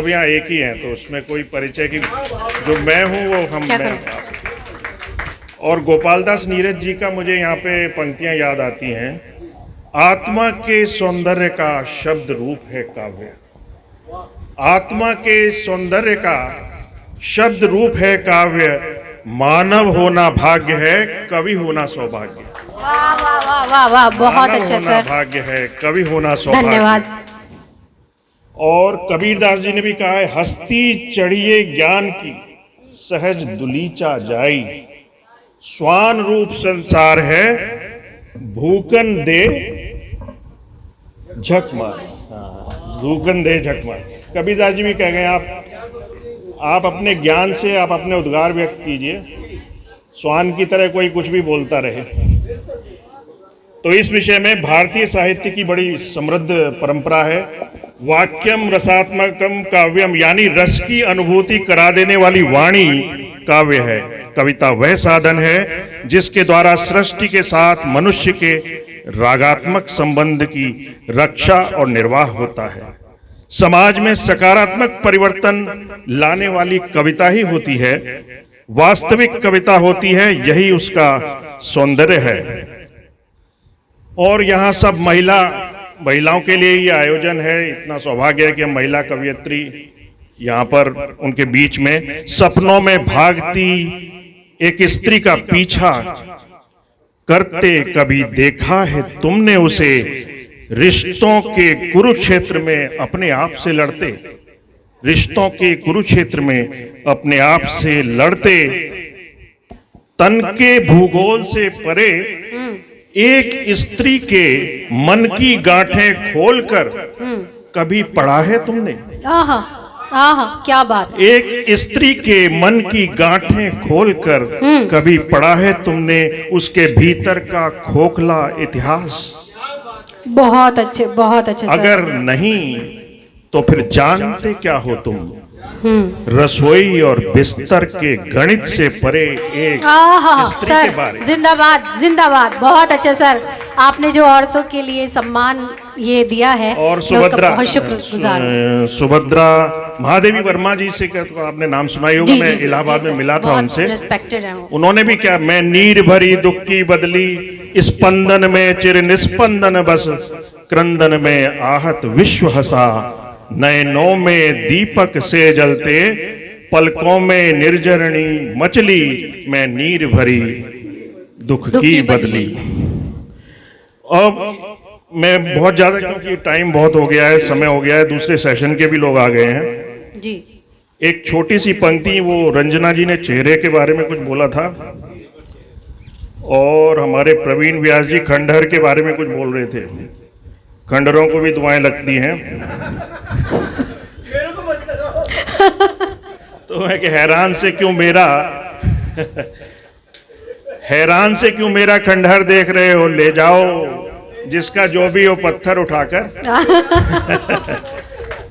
छवियां एक ही हैं, तो उसमें कोई परिचय की जो मैं हूं वो मैं। और गोपालदास नीरज जी का मुझे यहाँ पे पंक्तियां याद आती हैं। आत्मा के सौंदर्य का शब्द रूप है काव्य, आत्मा के सौंदर्य का शब्द रूप है काव्य, मानव होना भाग्य है, कवि होना सौभाग्य। वाह वाह वाह वाह वाह, बहुत अच्छा सर। भाग्य है, कवि होना सौभाग्य। धन्यवाद। और कबीरदास जी ने भी कहा है, हस्ती चढ़िए ज्ञान की सहज दुलीचा जाई, स्वान रूप संसार है भूकन दे झक मार। भूकन दे झक मार। कबीरदास जी भी कह गए, आप अपने ज्ञान से आप अपने उद्गार व्यक्त कीजिए, स्वान की तरह कोई कुछ भी बोलता रहे। तो इस विषय में भारतीय साहित्य की बड़ी समृद्ध परंपरा है। वाक्यम रसात्मकम काव्यम, यानी रस की अनुभूति करा देने वाली वाणी काव्य है। कविता वह साधन है जिसके द्वारा सृष्टि के साथ मनुष्य के रागात्मक संबंध की रक्षा और निर्वाह होता है। समाज में सकारात्मक परिवर्तन लाने वाली कविता ही होती है, वास्तविक कविता होती है, यही उसका सौंदर्य है। और यहाँ सब महिलाओं के लिए ही आयोजन है। इतना सौभाग्य है कि हम महिला कवयित्री यहाँ पर उनके बीच में सपनों में भागती एक स्त्री का पीछा करते कभी देखा है तुमने उसे, रिश्तों के कुरुक्षेत्र में अपने आप से लड़ते, रिश्तों के कुरुक्षेत्र में अपने आप से लड़ते, तन के भूगोल से परे एक स्त्री के मन की गांठें खोलकर कभी पढ़ा है तुमने? आहा आहा, क्या बात। एक स्त्री के मन की गांठें खोलकर कभी पढ़ा है तुमने उसके भीतर का खोखला इतिहास? बहुत अच्छे, बहुत अच्छे। अगर नहीं तो फिर जानते क्या हो तुम? रसोई और बिस्तर के गणित से परे एक स्त्री सर, के बारे। जिंदाबाद जिंदाबाद, बहुत अच्छे सर। आपने जो औरतों के लिए सम्मान ये दिया है, और सुभद्रा, बहुत शुक्रगुजार। सुभद्रा महादेवी वर्मा जी से तो आपने नाम सुना ही होगा। मैं इलाहाबाद में मिला था उनसे, रिस्पेक्टेड है वो। उन्होंने भी क्या, मैं नीर भरी दुख की बदली, स्पंदन में चिर निस्पंदन बस, क्रंदन में आहत विश्व हंसा, नयनों में दीपक से जलते, पलकों में निर्जरणी मचली, मैं नीर भरी दुख की बदली। अब मैं बहुत ज्यादा, क्योंकि टाइम बहुत हो गया है, समय हो गया है, दूसरे सेशन के भी लोग आ गए हैं जी। एक छोटी सी पंक्ति, वो रंजना जी ने चेहरे के बारे में कुछ बोला था, और हमारे प्रवीण व्यास जी खंडहर के बारे में कुछ बोल रहे थे। खंडहरों को भी दुआएं लगती हैं। तो मैं कि हैरान से क्यों मेरा खंडहर देख रहे हो, ले जाओ जिसका जो भी हो पत्थर उठाकर।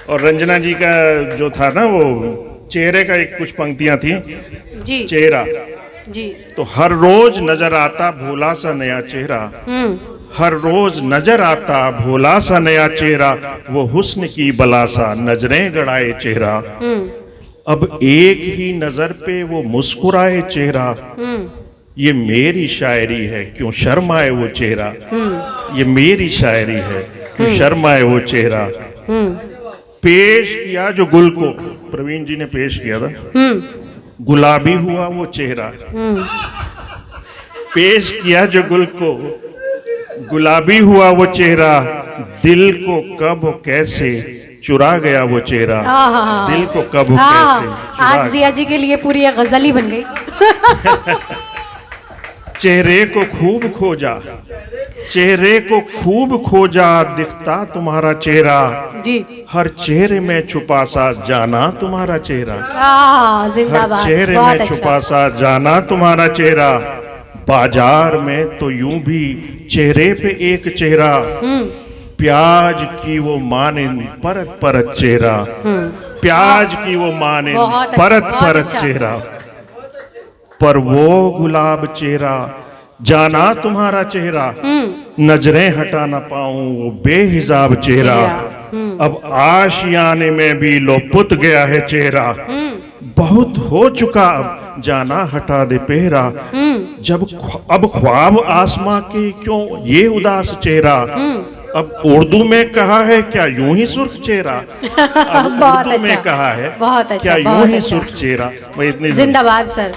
और रंजना जी का जो था ना, वो चेहरे का एक कुछ पंक्तियां थी जी। चेहरा जी। तो हर रोज नजर आता भोला सा नया चेहरा, हर रोज नजर आता भोला सा नया चेहरा, वो हुस्न की बला सा नजरें गड़ाए चेहरा, अब एक ही नजर पे वो मुस्कुराए चेहरा, ये मेरी शायरी है क्यों शर्माए वो चेहरा, ये मेरी शायरी है क्यों शर्माए वो चेहरा। पेश किया जो गुल को, प्रवीण जी ने पेश किया था, गुलाबी हुआ वो चेहरा, पेश किया जो गुल को, गुलाबी हुआ वो चेहरा, दिल को कब कैसे चुरा गया वो चेहरा, दिल को कब कैसे। आज जिया जी के लिए पूरी एक गजल ही बन गई। चेहरे को खूब खोजा, चेहरे को खूब खोजा, दिखता तुम्हारा चेहरा जी, हर चेहरे में छुपा सा जाना तुम्हारा चेहरा, जिंदाबाद। हर चेहरे में छुपा सा जाना तुम्हारा चेहरा, बाजार में तो यूं भी चेहरे पे एक चेहरा, प्याज की वो मानिंद परत परत चेहरा, प्याज की वो मानिंद परत परत चेहरा, पर वो गुलाब चेहरा जाना तुम्हारा चेहरा, नजरें हटा ना पाऊं वो बेहिसाब चेहरा, अब आशियाने में भी लोपुत गया है चेहरा, बहुत हो चुका अब जाना हटा दे पहरा, अब ख्वाब आसमां के क्यों ये उदास चेहरा, अब उर्दू में कहा है क्या यूं ही सुर्ख चेहरा, अब बहुत उर्दू में अच्छा, कहा है बहुत अच्छा, क्या यूं बहुत ही अच्छा। सुर्ख चेहरा। मैं इतनी जिंदाबाद सर।